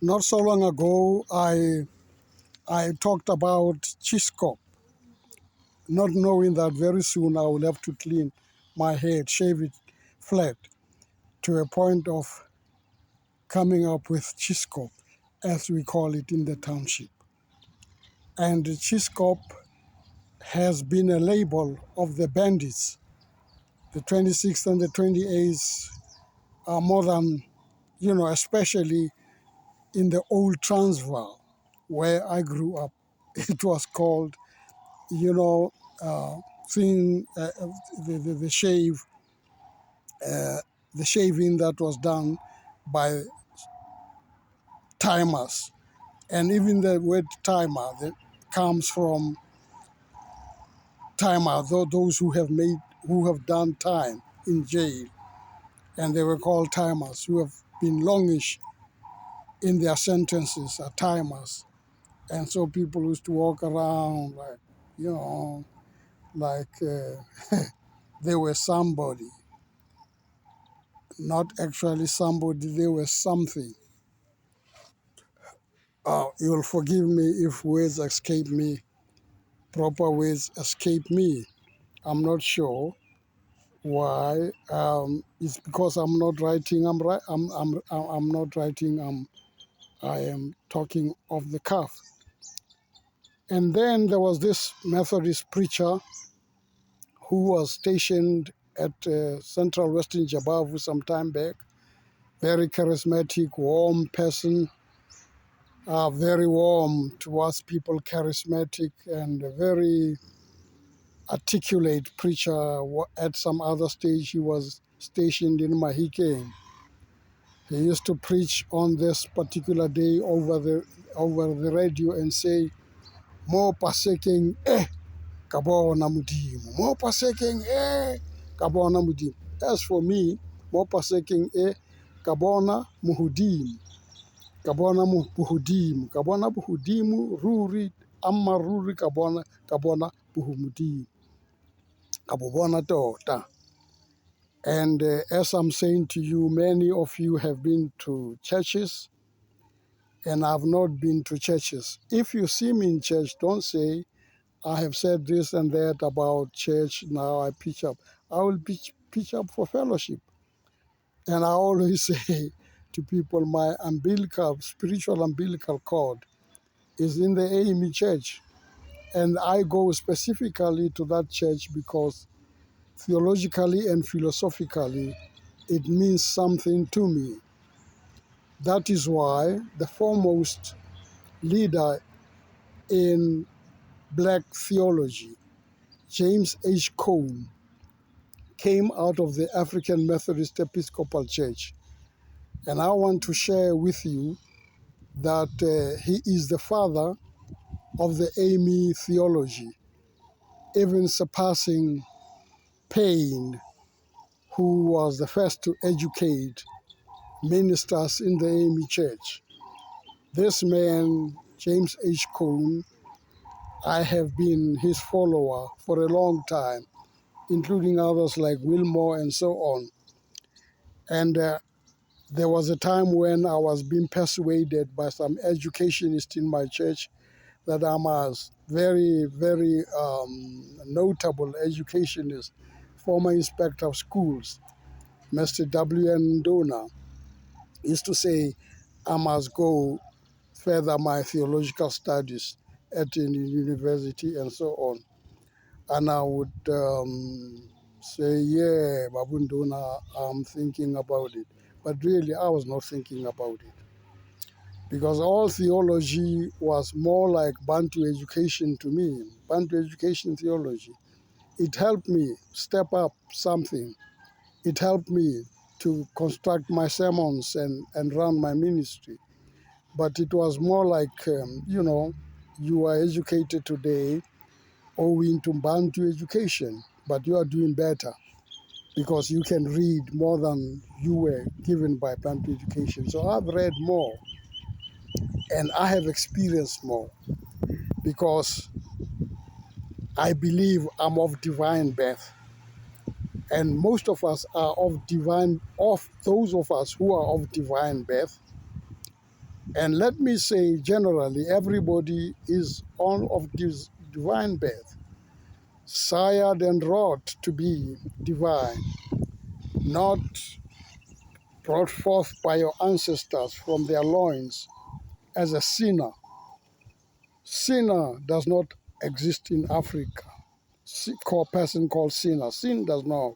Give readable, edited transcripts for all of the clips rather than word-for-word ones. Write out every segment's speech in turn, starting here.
Not so long ago, I talked about Chisco, not knowing that very soon I will have to clean my head, shave it flat, to a point of coming up with Chisco, as we call it in the township. And Chisco has been a label of the bandits. The 26th and the 28th are more than, especially in the old Transvaal, where I grew up. It was called, you know, thing, the shave, the shaving that was done by timers. And even the word timer that comes from timer, those who have done time in jail. And they were called timers, who have been longish in their sentences are timers. And so people used to walk around like, you know, like they were somebody, not actually somebody, they were something. You'll forgive me if words escape me, proper words escape me. I'm not sure why. It's because I'm not writing. I'm not writing. I am talking off the cuff. And then there was this Methodist preacher who was stationed at Central Western Jabavu some time back. Very charismatic, warm person, very warm towards people, charismatic, and a very articulate preacher. At some other stage, he was stationed in Mahikeng. He used to preach on this particular day over the radio and say, "Mo pasekeng kabona mudimu. Mo pasekeng kabona mudimu." As for me, mo pasekeng kabona muhudim. Kabona buhudim. Kabona buhudimu ruri amma ruri kabona buhumudim. Kabubona tota. And as I'm saying to you, many of you have been to churches, and I've not been to churches. If you see me in church, don't say, "I have said this and that about church, now I pitch up." I will pitch up for fellowship. And I always say to people, my spiritual umbilical cord is in the AME church. And I go specifically to that church because theologically and philosophically, it means something to me. That is why the foremost leader in black theology, James H. Cone, came out of the African Methodist Episcopal Church. And I want to share with you that he is the father of the AME theology, even surpassing Payne, who was the first to educate ministers in the AME Church. This man, James H. Cone, I have been his follower for a long time, including others like Wilmore and so on. And there was a time when I was being persuaded by some educationists in my church that I'm a very, very notable educationist, former inspector of schools, Mr. W.N. Dona, used to say I must go further my theological studies at the university and so on. And I would say, "Yeah, Babundona, I'm thinking about it." But really, I was not thinking about it. Because all theology was more like Bantu education to me, Bantu education theology. It helped me step up something. It helped me to construct my sermons and run my ministry. But it was more like, you are educated today owing to Bantu education, but you are doing better because you can read more than you were given by Bantu education. So I've read more and I have experienced more because I believe I'm of divine birth. And most of us are of those of us who are of divine birth And let me say generally, everybody is all of this divine birth, sired and wrought to be divine, not brought forth by your ancestors from their loins as a sinner. Sinner does not exist in Africa. Person called sinner. Sin does not.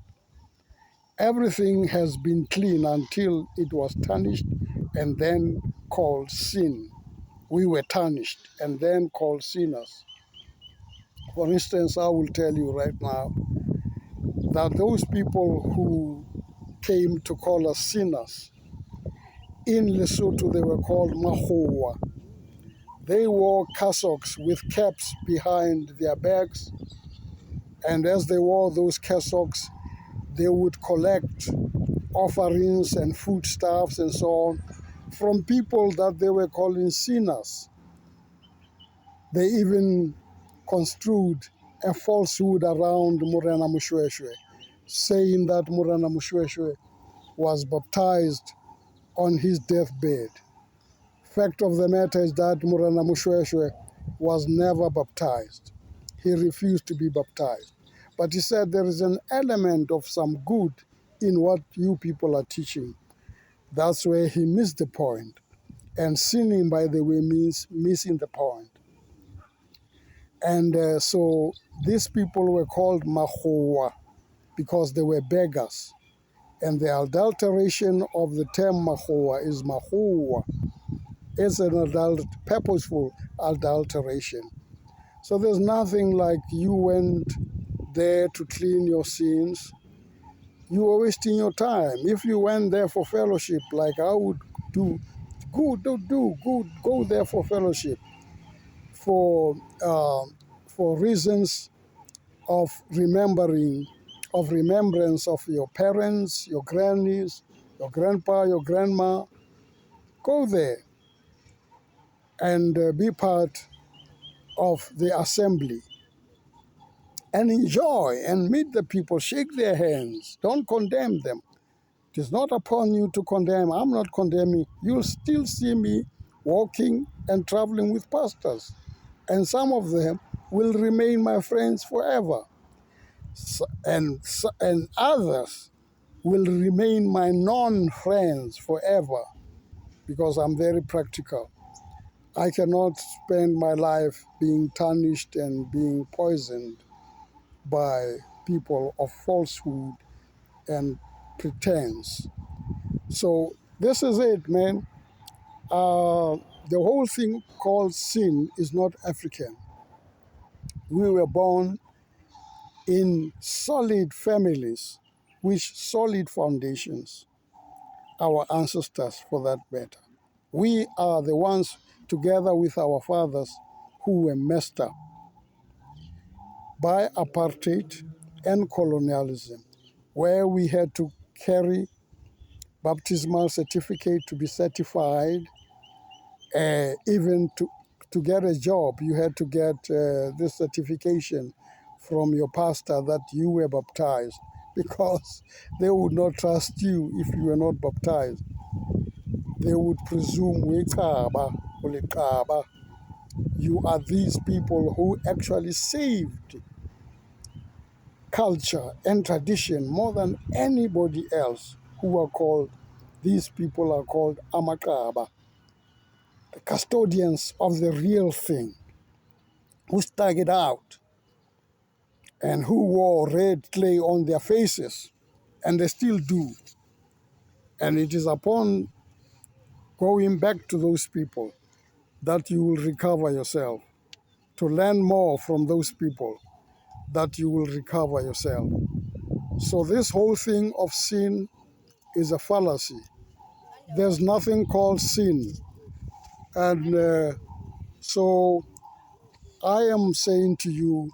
Everything has been clean until it was tarnished and then called sin. We were tarnished and then called sinners. For instance, I will tell you right now that those people who came to call us sinners, in Lesotho they were called Mahowa. They wore cassocks with caps behind their backs, and as they wore those cassocks, they would collect offerings and foodstuffs and so on from people that they were calling sinners. They even construed a falsehood around Morena Mushweshwe, saying that Morena Mushweshwe was baptized on his deathbed. Fact of the matter is that Morena Mushweshwe was never baptized. He refused to be baptized. But he said there is an element of some good in what you people are teaching. That's where he missed the point. And sinning, by the way, means missing the point. And so these people were called Mahowa because they were beggars. And the adulteration of the term Mahowa is Mahowa. It's an purposeful adulteration. So there's nothing like you went there to clean your sins. You were wasting your time. If you went there for fellowship, like I would do, go there for fellowship, for reasons of remembrance of your parents, your grannies, your grandpa, your grandma. Go there and be part of the assembly and enjoy and meet the people, shake their hands. Don't condemn them. It is not upon you to condemn. I'm not condemning. You'll still see me walking and traveling with pastors. And some of them will remain my friends forever. And others will remain my non-friends forever because I'm very practical. I cannot spend my life being tarnished and being poisoned by people of falsehood and pretense. So this is it, man. The whole thing called sin is not African. We were born in solid families with solid foundations, our ancestors for that matter. We are the ones, together with our fathers, who were messed up by apartheid and colonialism, where we had to carry baptismal certificate to be certified. Even to get a job, you had to get this certification from your pastor that you were baptized, because they would not trust you if you were not baptized. They would presume you are these people who actually saved culture and tradition more than anybody else, these people are called Amakaba, the custodians of the real thing, who stuck it out and who wore red clay on their faces, and they still do. And it is upon going back to those people that you will recover yourself, to learn more from those people that you will recover yourself. So this whole thing of sin is a fallacy. There's nothing called sin. And so I am saying to you,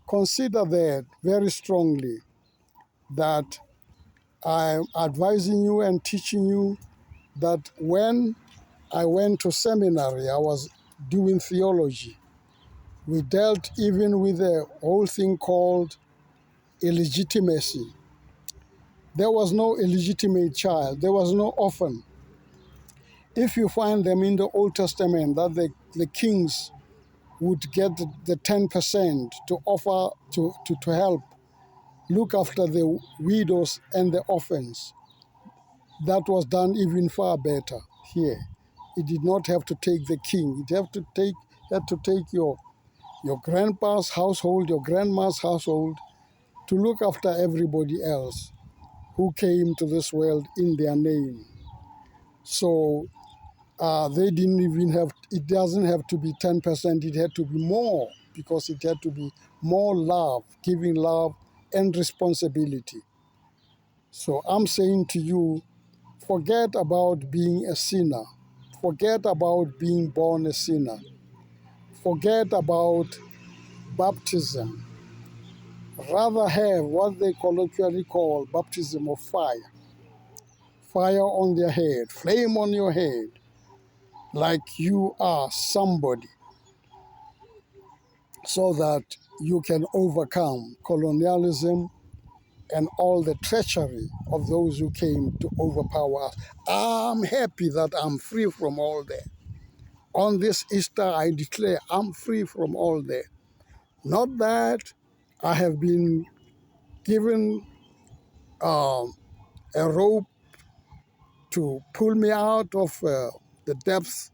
consider that very strongly, that I'm advising you and teaching you that when I went to seminary, I was doing theology. We dealt even with a whole thing called illegitimacy. There was no illegitimate child. There was no orphan. If you find them in the Old Testament, that the kings would get the 10% to offer to help look after the widows and the orphans. That was done even far better here. It did not have to take the king. It had to take your grandpa's household, your grandma's household, to look after everybody else who came to this world in their name. So they didn't even have, it doesn't have to be 10%, it had to be more, because it had to be more love, giving love and responsibility. So I'm saying to you, forget about being a sinner. Forget about being born a sinner. Forget about baptism. Rather have what they colloquially call baptism of fire. Fire on their head, flame on your head, like you are somebody, so that you can overcome colonialism and all the treachery of those who came to overpower us. I'm happy that I'm free from all that. On this Easter, I declare I'm free from all that. Not that I have been given a rope to pull me out of the depths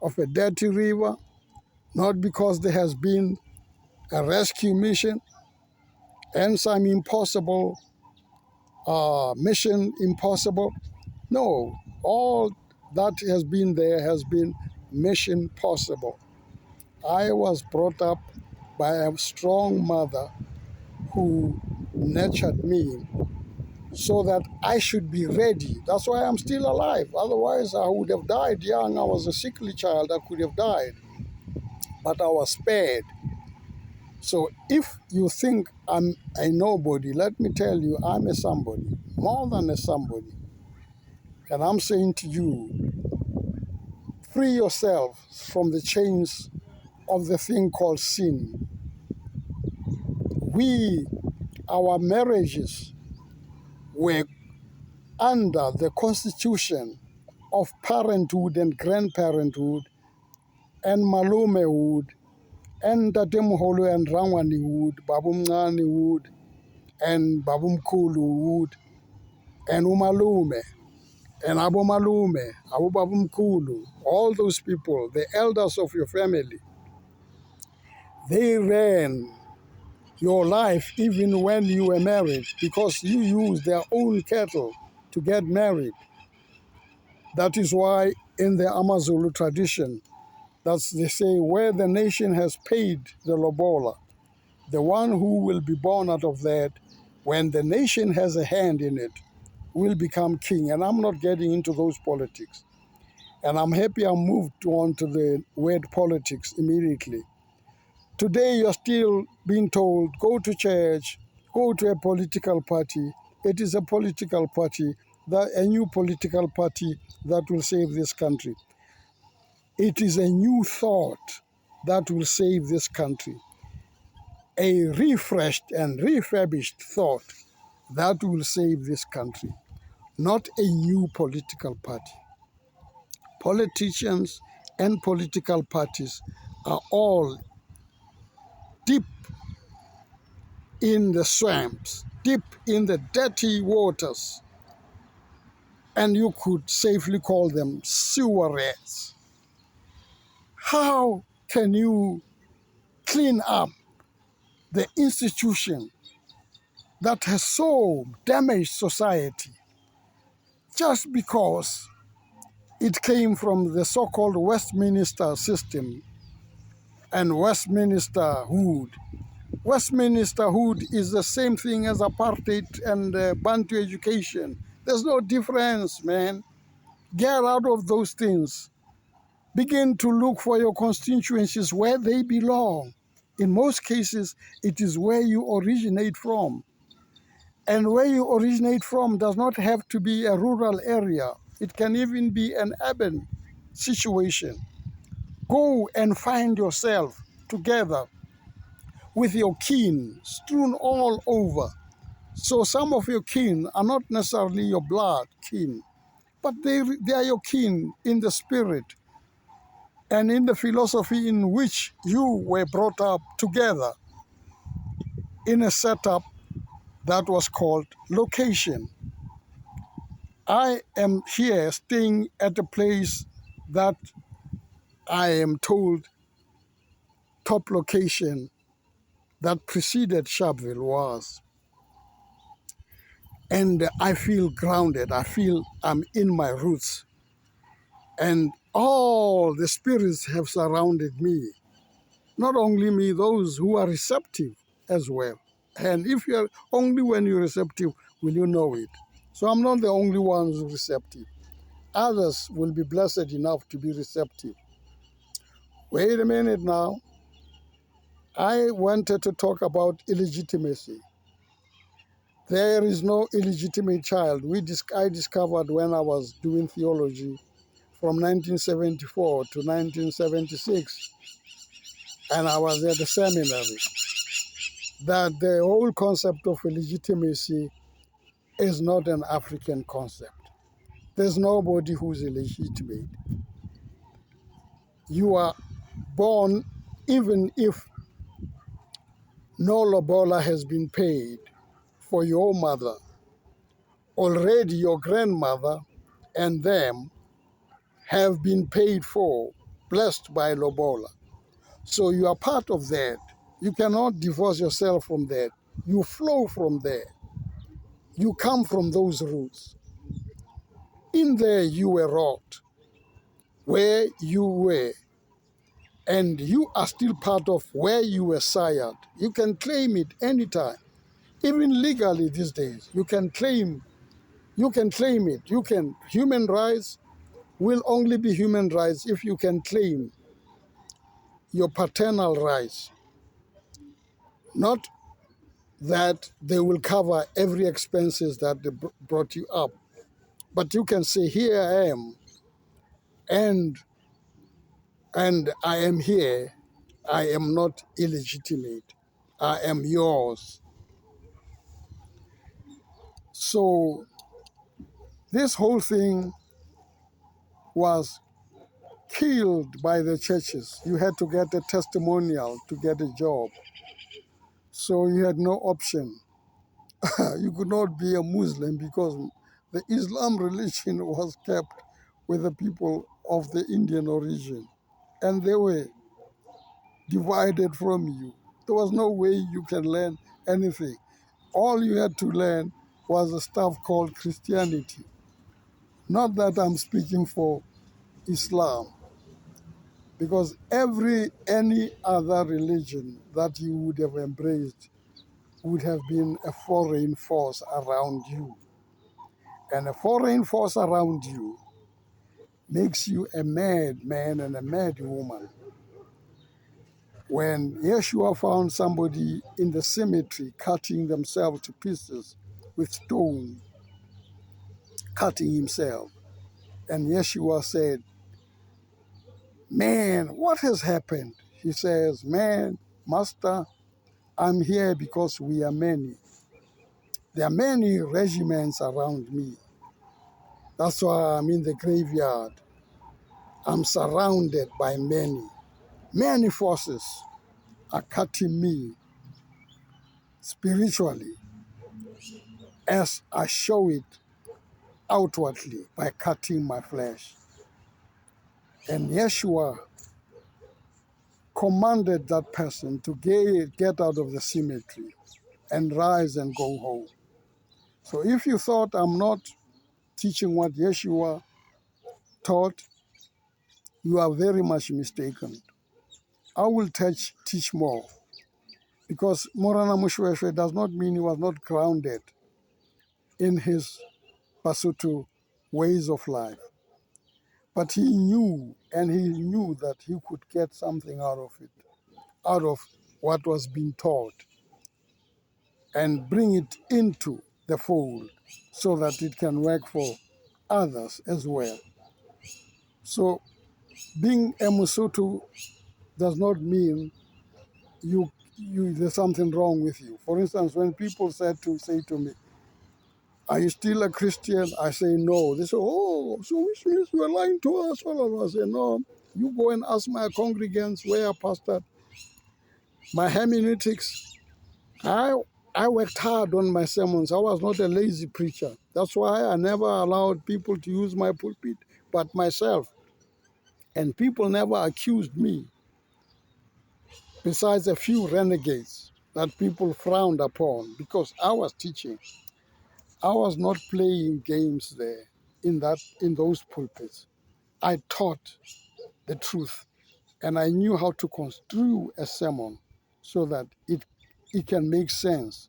of a dirty river, not because there has been a rescue mission and some impossible mission impossible. No, all that has been there has been mission possible. I was brought up by a strong mother who nurtured me so that I should be ready. That's why I'm still alive. Otherwise, I would have died young. I was a sickly child. I could have died. But I was spared. So if you think I'm a nobody, let me tell you, I'm a somebody, more than a somebody. And I'm saying to you, free yourself from the chains of the thing called sin. Our marriages were under the constitution of parenthood and grandparenthood and malumehood and tatemoholo and rangwanihood, babumncanihood and babumkhuluhood and umalume and abomalume, abobabumkhulu, all those people, the elders of your family, they ran your life even when you were married, because you used their own cattle to get married. That is why in the Amazulu tradition, they say, where the nation has paid the lobola, the one who will be born out of that, when the nation has a hand in it, will become king. And I'm not getting into those politics. And I'm happy I moved on to the word politics immediately. Today, you're still being told, go to church, go to a political party. It is a political party, a new political party that will save this country. It is a new thought that will save this country. A refreshed and refurbished thought that will save this country, not a new political party. Politicians and political parties are all deep in the swamps, deep in the dirty waters, and you could safely call them sewer rats. How can you clean up the institution that has so damaged society just because it came from the so-called Westminster system and Westminsterhood? Westminsterhood is the same thing as apartheid and Bantu education. There's no difference, man. Get out of those things. Begin to look for your constituencies where they belong. In most cases, it is where you originate from. And where you originate from does not have to be a rural area. It can even be an urban situation. Go and find yourself together with your kin strewn all over. So some of your kin are not necessarily your blood kin. but they are your kin in the spirit and in the philosophy in which you were brought up together in a setup that was called location. I am here staying at a place that I am told top location that preceded Sharpeville was. And I feel grounded. I feel I'm in my roots. And all the spirits have surrounded me. Not only me, those who are receptive as well. And if you're only when you're receptive will you know it. So I'm not the only one who's receptive. Others will be blessed enough to be receptive. Wait a minute now. I wanted to talk about illegitimacy. There is no illegitimate child. I discovered when I was doing theology from 1974 to 1976, and I was at the seminary, that the whole concept of illegitimacy is not an African concept. There's nobody who's illegitimate. You are born, even if no lobola has been paid for your mother, already your grandmother and them have been paid for, blessed by lobola. So you are part of that. You cannot divorce yourself from that. You flow from there. You come from those roots. In there you were wrought, where you were, and you are still part of where you were sired. You can claim it anytime. Even legally these days, you can claim it. Human rights will only be human rights if you can claim your paternal rights. Not that they will cover every expenses that they brought you up. But you can say, here I am, and I am here. I am not illegitimate. I am yours. So this whole thing was killed by the churches. You had to get a testimonial to get a job. So you had no option. You could not be a Muslim because the Islam religion was kept with the people of the Indian origin, and they were divided from you. There was no way you can learn anything. All you had to learn was a stuff called Christianity. Not that I'm speaking for Islam, because any other religion that you would have embraced would have been a foreign force around you. And a foreign force around you makes you a mad man and a mad woman. When Yeshua found somebody in the cemetery cutting themselves to pieces with stone, cutting himself, and Yeshua said, "Man, what has happened?" He says, "Man, Master, I'm here because we are many. There are many regiments around me. That's why I'm in the graveyard. I'm surrounded by many. Many forces are cutting me spiritually as I show it outwardly by cutting my flesh." And Yeshua commanded that person to get out of the cemetery and rise and go home. So if you thought I'm not teaching what Yeshua taught, you are very much mistaken. I will teach more, because Morana Mushweshwe does not mean he was not grounded in his Basutu ways of life. But he knew, and he knew that he could get something out of it, out of what was being taught, and bring it into the fold so that it can work for others as well. So being a Musutu does not mean there's something wrong with you. For instance, when people say to me, Are you still a Christian? I say, no. They say, oh, so which means you are lying to us. I say, no. You go and ask my congregants where I pastored. My hermeneutics, I worked hard on my sermons. I was not a lazy preacher. That's why I never allowed people to use my pulpit but myself. And people never accused me, besides a few renegades that people frowned upon, because I was teaching. I was not playing games there in those pulpits. I taught the truth, and I knew how to construe a sermon so that it can make sense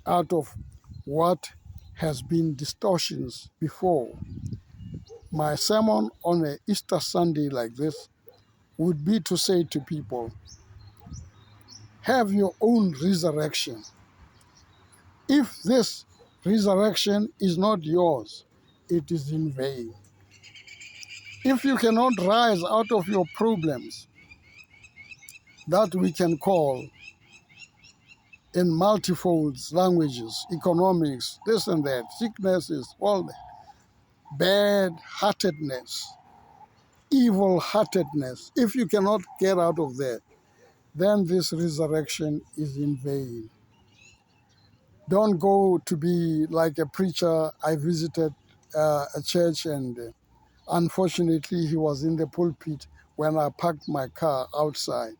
out of what has been distortions before. My sermon on a Easter Sunday like this would be to say to people, have your own resurrection. If this resurrection is not yours, it is in vain. If you cannot rise out of your problems that we can call in multifolds languages, economics, this and that, sicknesses, all that, bad-heartedness, evil-heartedness, if you cannot get out of that, then this resurrection is in vain. Don't go to be like a preacher. I visited a church, and unfortunately he was in the pulpit when I parked my car outside.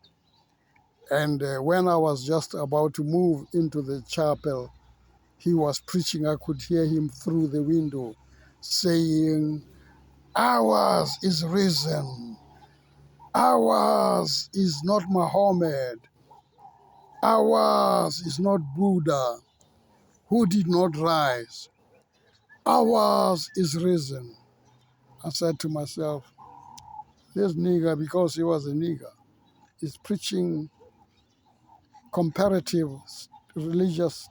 And when I was just about to move into the chapel, he was preaching. I could hear him through the window saying, ours is risen. Ours is not Muhammad. Ours is not Buddha, who did not rise. Ours is risen. I said to myself, this nigger, because he was a nigger, is preaching comparative religious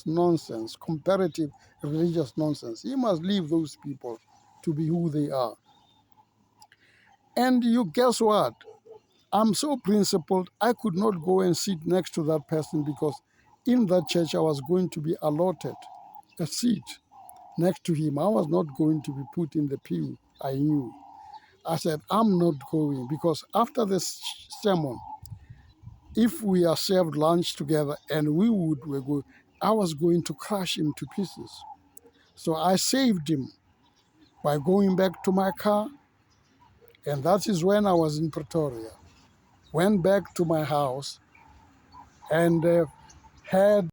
nonsense, comparative religious nonsense. He must leave those people to be who they are. And you guess what? I'm so principled, I could not go and sit next to that person, because in that church I was going to be allotted a seat next to him. I was not going to be put in the pew. I knew. I said, I'm not going, because after this sermon, if we are served lunch together and we go, I was going to crush him to pieces. So I saved him by going back to my car, and that is when I was in Pretoria. Went back to my house and had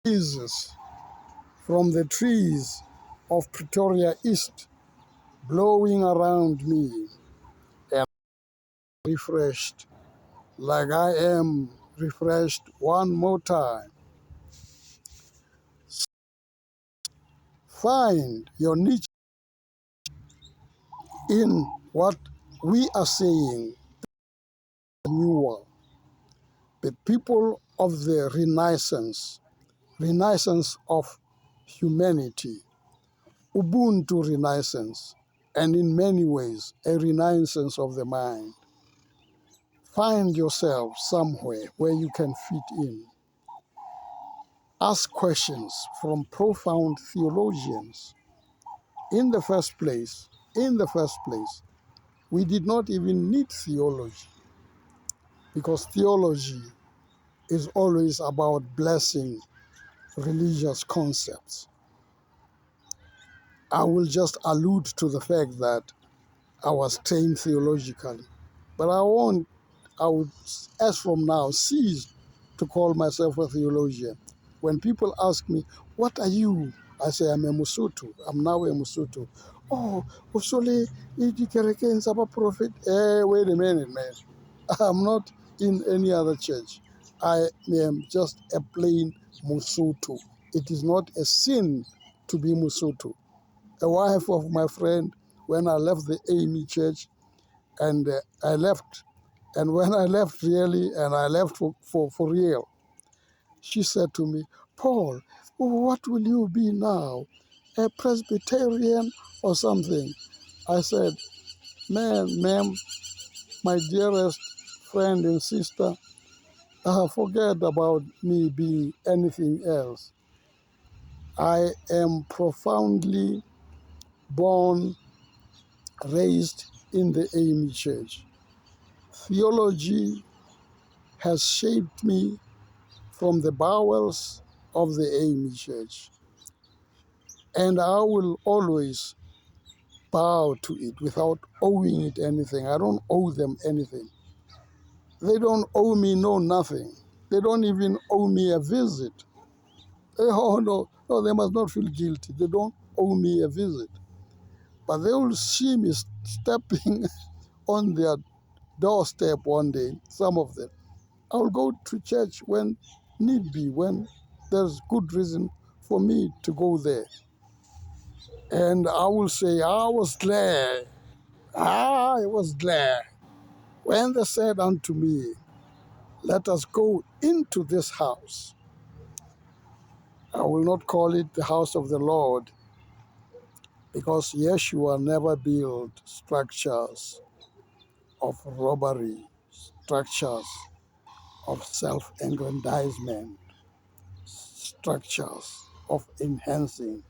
breezes from the trees of Pretoria East blowing around me, and refreshed, like I am refreshed one more time. Find your niche in what we are saying, renewal. The people of the Renaissance of humanity, Ubuntu Renaissance, and in many ways, a renaissance of the mind. Find yourself somewhere where you can fit in. Ask questions from profound theologians. In the first place, we did not even need theology, because theology is always about blessing religious concepts. I will just allude to the fact that I was trained theologically, but I would, as from now, cease to call myself a theologian. When people ask me, what are you? I say, I'm a Musutu. I'm now a Musutu. Oh, Usole, Saba prophet. Wait a minute, man. I'm not in any other church. I am just a plain Musutu. It is not a sin to be Musutu. A wife of my friend, when I left the AME church, and I left, and when I left really, and I left for real, she said to me, Paul, what will you be now? A Presbyterian or something? I said, ma'am, my dearest friend and sister, forget about me being anything else. I am profoundly born, raised in the AME Church. Theology has shaped me from the bowels of the AME Church, and I will always bow to it without owing it anything. I don't owe them anything. They don't owe me nothing. They don't even owe me a visit. Oh, no, they must not feel guilty. They don't owe me a visit. But they will see me stepping on their doorstep one day, some of them. I will go to church when need be, when there's good reason for me to go there. And I will say, I was glad. I was glad when they said unto me, let us go into this house. I will not call it the house of the Lord, because Yeshua never built structures of robbery, structures of self-aggrandizement, structures of enhancing.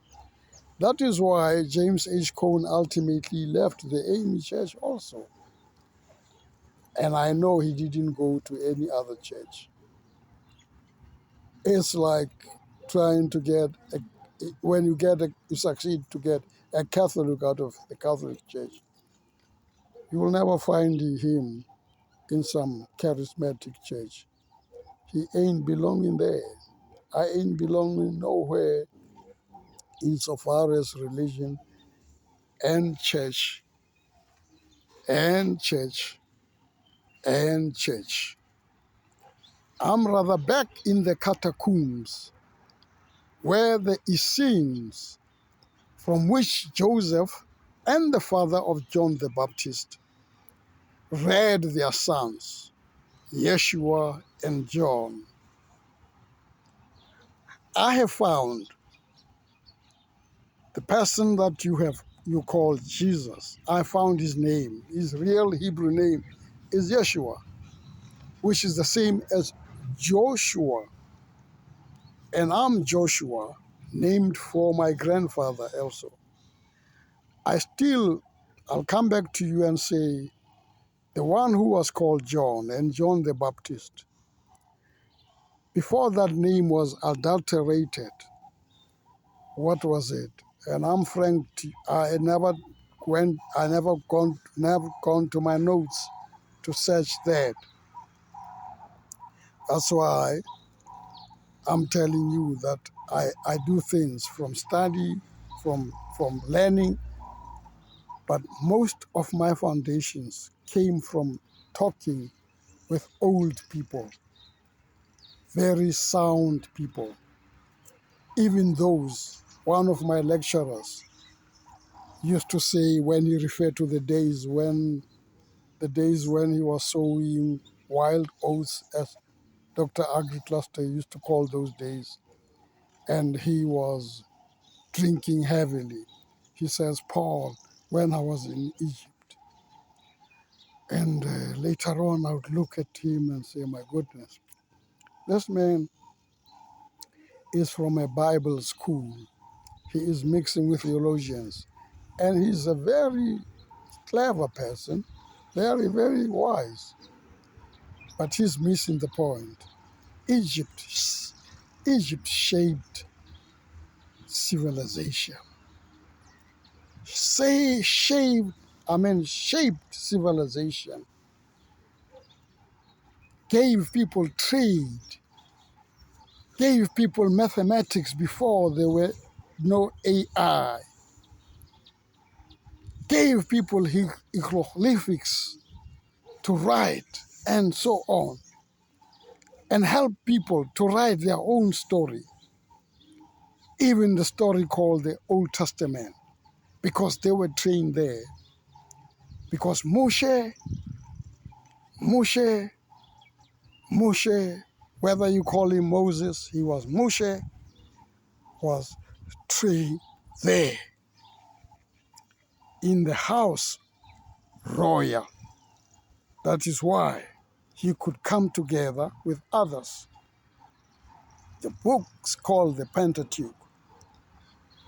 That is why James H. Cone ultimately left the AME Church also. And I know he didn't go to any other church. It's like trying to get, you succeed to get a Catholic out of the Catholic Church. You will never find him in some charismatic church. He ain't belonging there. I ain't belonging nowhere insofar as religion and church and church and church. I'm rather back in the catacombs where the Essenes from which Joseph and the father of John the Baptist reared their sons, Yeshua and John. I have found the person that you call Jesus. I found his name. His real Hebrew name is Yeshua, which is the same as Joshua. And I'm Joshua, named for my grandfather also. I'll come back to you and say, the one who was called John and John the Baptist, before that name was adulterated, what was it? And I'm frank, I never gone to my notes to search that. That's why I'm telling you that I do things from study, from learning, but most of my foundations came from talking with old people, very sound people. Even those, one of my lecturers used to say, when he referred to the days when he was sowing wild oats, as Dr. Agri Cluster used to call those days, and he was drinking heavily. He says, Paul, when I was in Egypt. And later on, I would look at him and say, my goodness, this man is from a Bible school. He is mixing with theologians. And he's a very clever person, very, very wise. But he's missing the point. Egypt shaped civilization. Shaped civilization. Gave people trade. Gave people mathematics before there were no AI. Gave people hieroglyphics to write and so on. And help people to write their own story. Even the story called the Old Testament, because they were trained there. Because Moshe, whether you call him Moses, he was Moshe, was trained there in the house royal. That is why he could come together with others. The books called the Pentateuch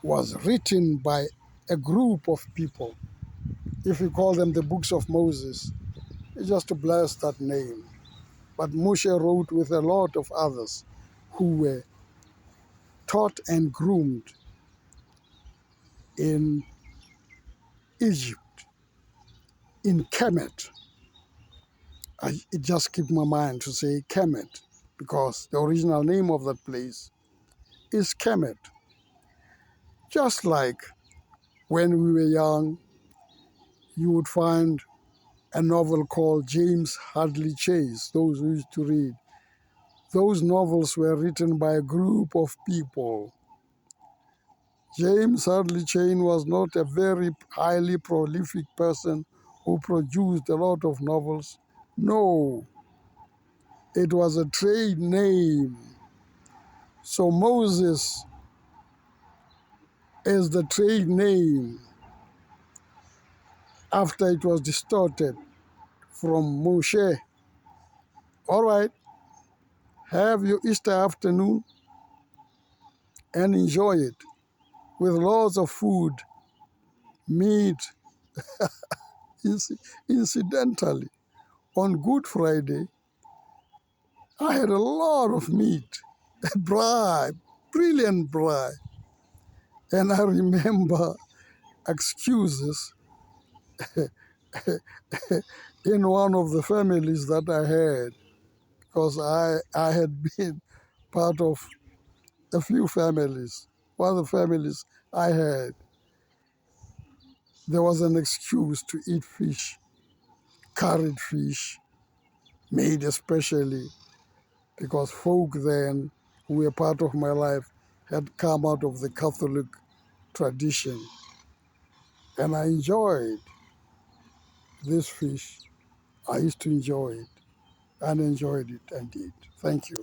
was written by a group of people. If we call them the books of Moses, it's just to bless that name. But Moshe wrote with a lot of others who were taught and groomed in Egypt, in Kemet. It just kept my mind to say Kemet because the original name of that place is Kemet. Just like when we were young, you would find a novel called James Hadley Chase, those who used to read. Those novels were written by a group of people. James Hadley Chase was not a very highly prolific person who produced a lot of novels. No, it was a trade name. So Moses is the trade name after it was distorted from Moshe. All right, have your Easter afternoon and enjoy it with lots of food, meat. Incidentally, on Good Friday, I had a lot of meat, braai, brilliant braai. And I remember excuses in one of the families that I had, because I had been part of a few families. One of the families I had, there was an excuse to eat fish, curried fish, made especially because folk then, who were part of my life, had come out of the Catholic tradition. And I enjoyed this fish. I used to enjoy it and enjoyed it indeed. Thank you.